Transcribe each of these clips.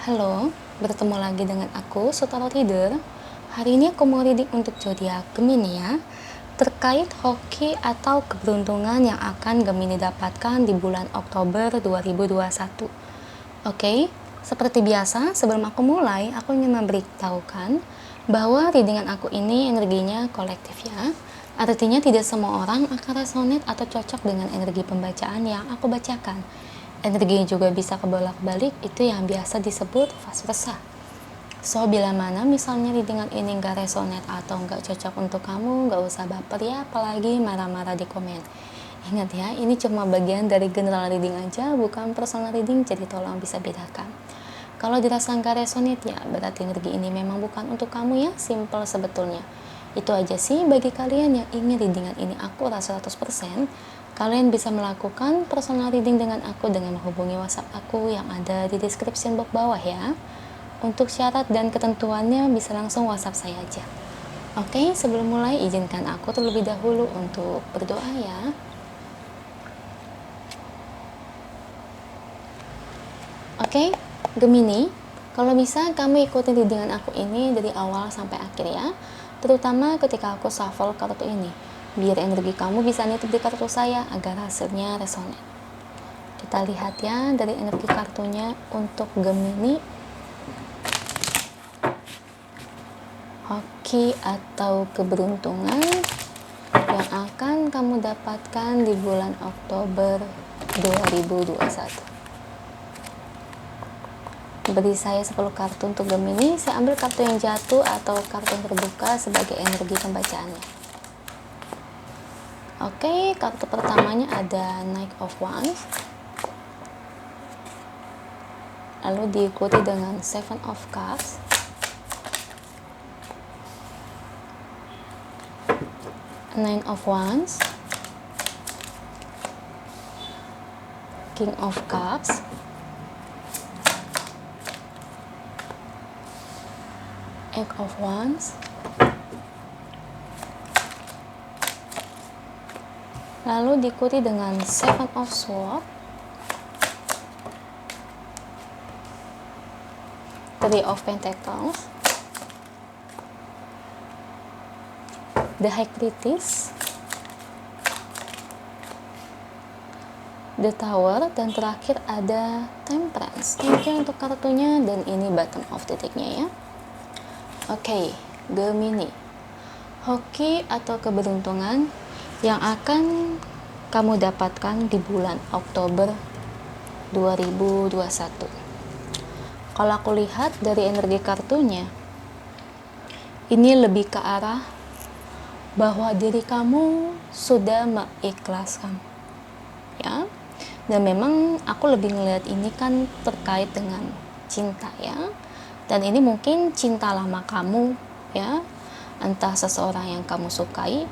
Halo, bertemu lagi dengan aku, Sutaro Reader. Hari ini aku mau reading untuk zodiak Gemini ya, terkait hoki atau keberuntungan yang akan Gemini dapatkan di bulan Oktober 2021. Oke, seperti biasa, sebelum aku mulai, aku ingin memberitahukan bahwa readingan aku ini energinya kolektif ya. Artinya tidak semua orang akan resonate atau cocok dengan energi pembacaan yang aku bacakan. Energi juga bisa kebolak-balik, itu yang biasa disebut fase resah. So, bila mana misalnya readingan ini nggak resonate atau nggak cocok untuk kamu, nggak usah baper ya, apalagi marah-marah di komen. Ingat ya, ini cuma bagian dari general reading aja, bukan personal reading, jadi tolong bisa bedakan. Kalau dirasa nggak resonate ya, berarti energi ini memang bukan untuk kamu ya, simple sebetulnya. Itu aja sih bagi kalian yang ingin readingan ini akurat 100%, kalian bisa melakukan personal reading dengan aku dengan menghubungi WhatsApp aku yang ada di description box bawah ya. Untuk syarat dan ketentuannya bisa langsung WhatsApp saya aja. Oke, sebelum mulai izinkan aku terlebih dahulu untuk berdoa ya. Oke, Gemini, kalau bisa kamu ikuti readingan aku ini dari awal sampai akhir ya. Terutama ketika aku shuffle kartu ini, biar energi kamu bisa nitip di kartu saya agar hasilnya resonate. Kita lihat ya dari energi kartunya untuk Gemini. Hoki atau keberuntungan yang akan kamu dapatkan di bulan Oktober 2021. Beri saya 10 kartu untuk Gemini. Saya ambil kartu yang jatuh atau kartu yang terbuka sebagai energi pembacaannya. Oke, kartu pertamanya ada Knight of Wands, lalu diikuti dengan Seven of Cups, Nine of Wands, King of Cups, Eight of Wands, lalu diikuti dengan Seven of Swords, Three of Pentacles, The High Priestess, The Tower, dan terakhir ada Temperance. Thank you untuk kartunya, dan ini bottom of decknya ya. Oke, Gemini, hoki atau keberuntungan yang akan kamu dapatkan di bulan Oktober 2021. Kalau aku lihat dari energi kartunya, ini lebih ke arah bahwa diri kamu sudah mengikhlaskan ya. Dan memang aku lebih ngelihat ini kan terkait dengan cinta ya. Dan ini mungkin cinta lama kamu ya, entah seseorang yang kamu sukai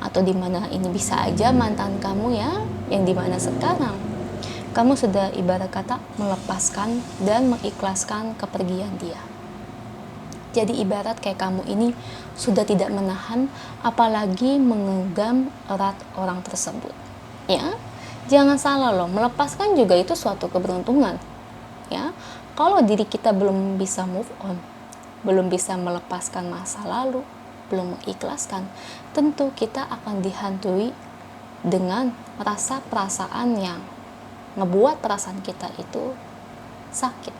atau dimana ini bisa aja mantan kamu ya, yang dimana sekarang kamu sudah ibarat kata melepaskan dan mengikhlaskan kepergian dia. Jadi ibarat kayak kamu ini sudah tidak menahan apalagi menggenggam erat orang tersebut ya. Jangan salah loh, melepaskan juga itu suatu keberuntungan ya. Kalau diri kita belum bisa move on, belum bisa melepaskan masa lalu, belum mengikhlaskan, tentu kita akan dihantui dengan rasa perasaan yang ngebuat perasaan kita itu sakit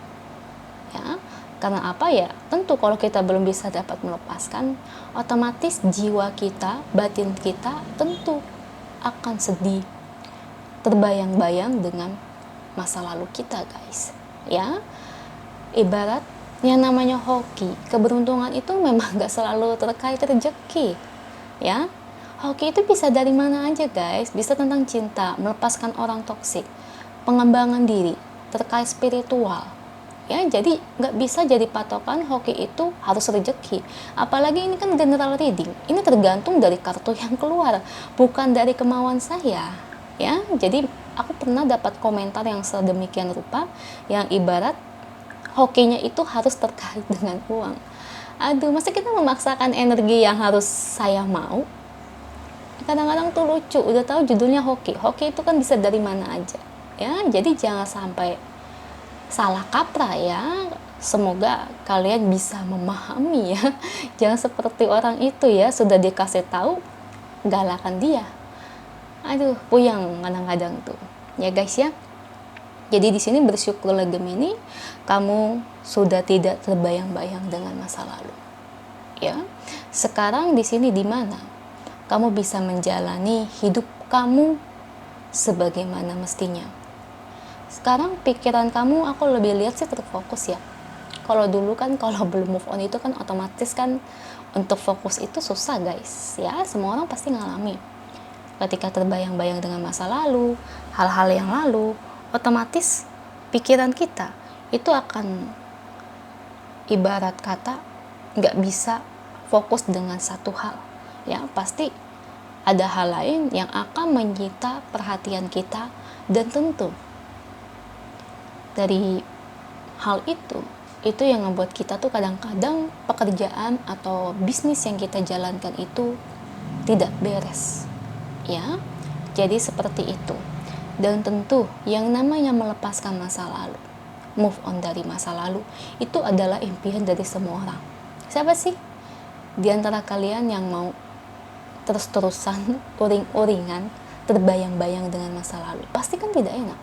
ya. Karena apa ya, tentu kalau kita belum bisa dapat melepaskan, otomatis jiwa kita, batin kita tentu akan sedih, terbayang-bayang dengan masa lalu kita guys ya. Ibarat yang namanya hoki, keberuntungan itu memang gak selalu terkait rezeki ya. Hoki itu bisa dari mana aja guys, bisa tentang cinta, melepaskan orang toksik, pengembangan diri, terkait spiritual ya. Jadi gak bisa jadi patokan hoki itu harus rezeki. Apalagi ini kan general reading, ini tergantung dari kartu yang keluar, bukan dari kemauan saya ya. Jadi aku pernah dapat komentar yang sedemikian rupa yang ibarat hokinya itu harus terkait dengan uang. Aduh, masa kita memaksakan energi yang harus saya mau? Kadang-kadang tuh lucu, udah tahu judulnya hoki. Hoki itu kan bisa dari mana aja. Ya, jadi jangan sampai salah kaprah ya. Semoga kalian bisa memahami ya. Jangan seperti orang itu ya, sudah dikasih tahu galakan dia. Aduh, puyeng kadang-kadang tuh. Ya guys ya. Jadi di sini bersyukurlah Gemini, kamu sudah tidak terbayang-bayang dengan masa lalu. Ya. Sekarang di sini di mana kamu bisa menjalani hidup kamu sebagaimana mestinya. Sekarang pikiran kamu aku lebih lihat sih terfokus ya. Kalau dulu kan kalau belum move on itu kan otomatis kan untuk fokus itu susah guys. Ya, semua orang pasti ngalami. Ketika terbayang-bayang dengan masa lalu, hal-hal yang lalu, otomatis pikiran kita itu akan ibarat kata nggak bisa fokus dengan satu hal. Ya, pasti ada hal lain yang akan menyita perhatian kita, dan tentu dari hal itu yang membuat kita tuh kadang-kadang pekerjaan atau bisnis yang kita jalankan itu tidak beres ya. Jadi seperti itu. Dan tentu yang namanya melepaskan masa lalu, move on dari masa lalu, itu adalah impian dari semua orang. Siapa sih di antara kalian yang mau terus-terusan uring-uringan terbayang-bayang dengan masa lalu? Pasti kan tidak enak.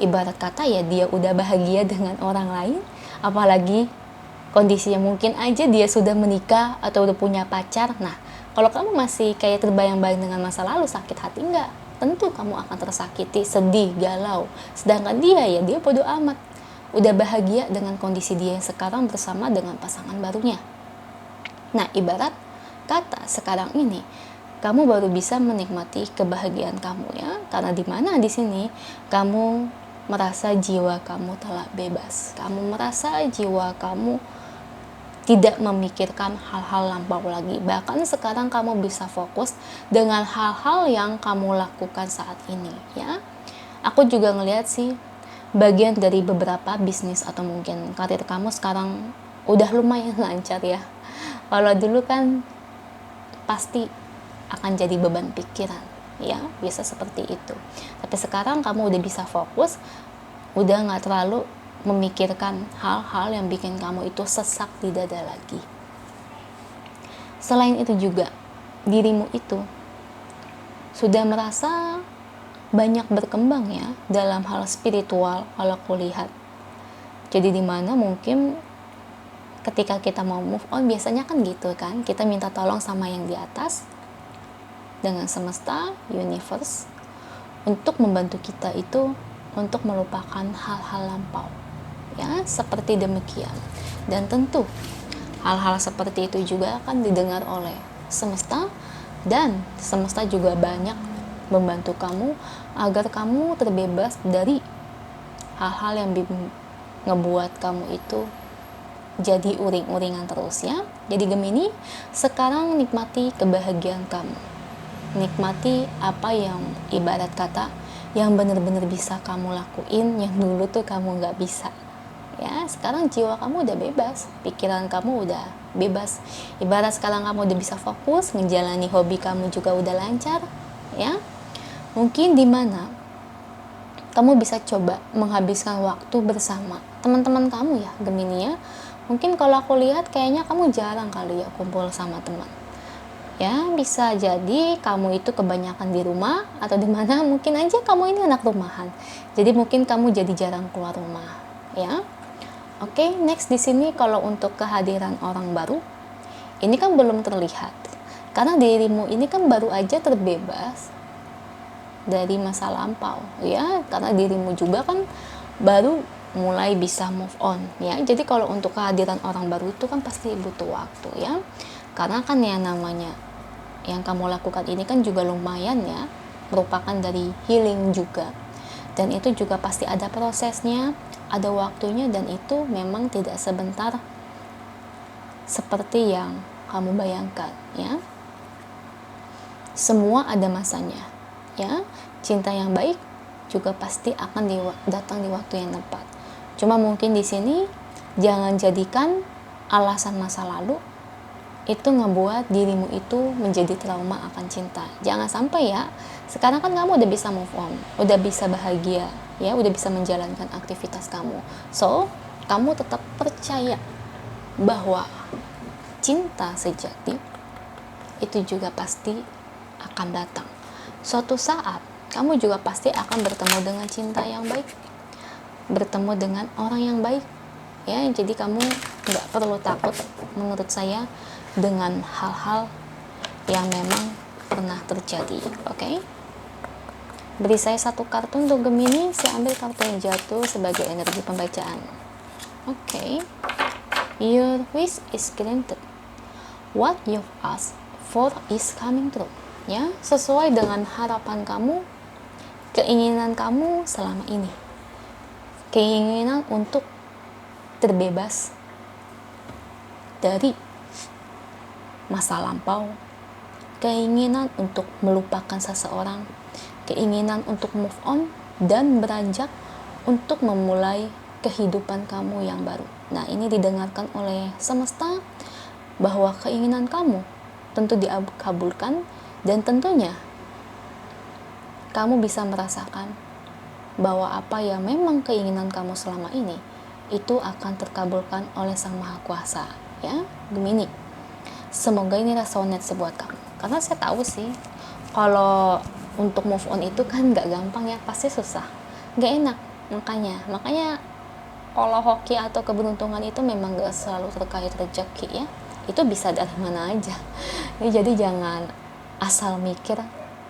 Ibarat kata ya, dia udah bahagia dengan orang lain, apalagi kondisinya mungkin aja dia sudah menikah atau udah punya pacar. Nah, kalau kamu masih kayak terbayang-bayang dengan masa lalu, sakit hati enggak? Tentu kamu akan tersakiti, sedih, galau. Sedangkan dia bodo amat, udah bahagia dengan kondisi dia yang sekarang bersama dengan pasangan barunya. Nah, ibarat kata sekarang ini kamu baru bisa menikmati kebahagiaan kamu ya, karena di mana di sini kamu merasa jiwa kamu telah bebas, kamu merasa jiwa kamu tidak memikirkan hal-hal lampau lagi. Bahkan sekarang kamu bisa fokus dengan hal-hal yang kamu lakukan saat ini ya. Aku juga ngelihat sih bagian dari beberapa bisnis atau mungkin karir kamu sekarang udah lumayan lancar ya. Kalau dulu kan pasti akan jadi beban pikiran ya, biasa seperti itu. Tapi sekarang kamu udah bisa fokus, udah nggak terlalu memikirkan hal-hal yang bikin kamu itu sesak di dada lagi. Selain itu juga dirimu itu sudah merasa banyak berkembang ya dalam hal spiritual kalau aku lihat. Jadi dimana mungkin ketika kita mau move on biasanya kan gitu kan, kita minta tolong sama yang di atas, dengan semesta, universe, untuk membantu kita itu untuk melupakan hal-hal lampau ya, seperti demikian. Dan tentu hal-hal seperti itu juga akan didengar oleh semesta, dan semesta juga banyak membantu kamu agar kamu terbebas dari hal-hal yang ngebuat kamu itu jadi uring-uringan terus ya. Jadi Gemini, sekarang nikmati kebahagiaan kamu, nikmati apa yang ibarat kata yang benar-benar bisa kamu lakuin yang dulu tuh kamu nggak bisa ya. Sekarang jiwa kamu udah bebas, pikiran kamu udah bebas. Ibarat sekarang kamu udah bisa fokus menjalani hobi kamu juga udah lancar ya. Mungkin di mana kamu bisa coba menghabiskan waktu bersama teman-teman kamu ya Gemini ya. Mungkin kalau aku lihat kayaknya kamu jarang kali ya kumpul sama teman ya. Bisa jadi kamu itu kebanyakan di rumah, atau di mana mungkin aja kamu ini anak rumahan, jadi mungkin kamu jadi jarang keluar rumah ya. Oke, next di sini kalau untuk kehadiran orang baru, ini kan belum terlihat karena dirimu ini kan baru aja terbebas dari masa lampau ya, karena dirimu juga kan baru mulai bisa move on ya. Jadi kalau untuk kehadiran orang baru itu kan pasti butuh waktu ya, karena kan yang namanya yang kamu lakukan ini kan juga lumayan ya, merupakan dari healing juga, dan itu juga pasti ada prosesnya, ada waktunya, dan itu memang tidak sebentar seperti yang kamu bayangkan ya. Semua ada masanya ya. Cinta yang baik juga pasti akan datang di waktu yang tepat. Cuma mungkin di sini jangan jadikan alasan masa lalu itu ngebuat dirimu itu menjadi trauma akan cinta. Jangan sampai ya. Sekarang kan kamu udah bisa move on, udah bisa bahagia ya, udah bisa menjalankan aktivitas kamu. So, kamu tetap percaya bahwa cinta sejati itu juga pasti akan datang. Suatu saat kamu juga pasti akan bertemu dengan cinta yang baik, bertemu dengan orang yang baik, ya. Jadi kamu nggak perlu takut menurut saya dengan hal-hal yang memang pernah terjadi. Oke? Beri saya satu kartu untuk Gemini. Saya ambil kartu yang jatuh sebagai energi pembacaan. Oke. Your wish is granted. What you've asked for is coming true. Ya, sesuai dengan harapan kamu, keinginan kamu selama ini. Keinginan untuk terbebas dari masa lampau, keinginan untuk melupakan seseorang, keinginan untuk move on dan beranjak untuk memulai kehidupan kamu yang baru. Nah, ini didengarkan oleh semesta bahwa keinginan kamu tentu dikabulkan, dan tentunya kamu bisa merasakan bahwa apa yang memang keinginan kamu selama ini itu akan terkabulkan oleh Sang Maha Kuasa, ya, Gemini. Semoga ini resonate buat kamu, karena saya tahu sih kalau untuk move on itu kan nggak gampang ya, pasti susah, nggak enak. Makanya kalau hoki atau keberuntungan itu memang nggak selalu terkait rezeki, ya. Itu bisa dari mana aja. Jadi jangan asal mikir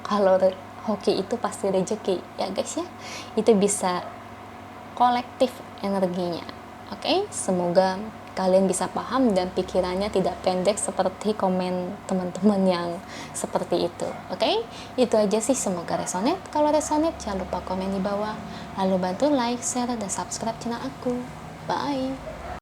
kalau hoki itu pasti rezeki, ya guys, ya. Itu bisa kolektif energinya. Oke, semoga kalian bisa paham dan pikirannya tidak pendek seperti komen teman-teman yang seperti itu. Oke, itu aja sih, semoga resonate. Kalau resonate jangan lupa komen di bawah, lalu bantu like, share, dan subscribe channel aku. Bye.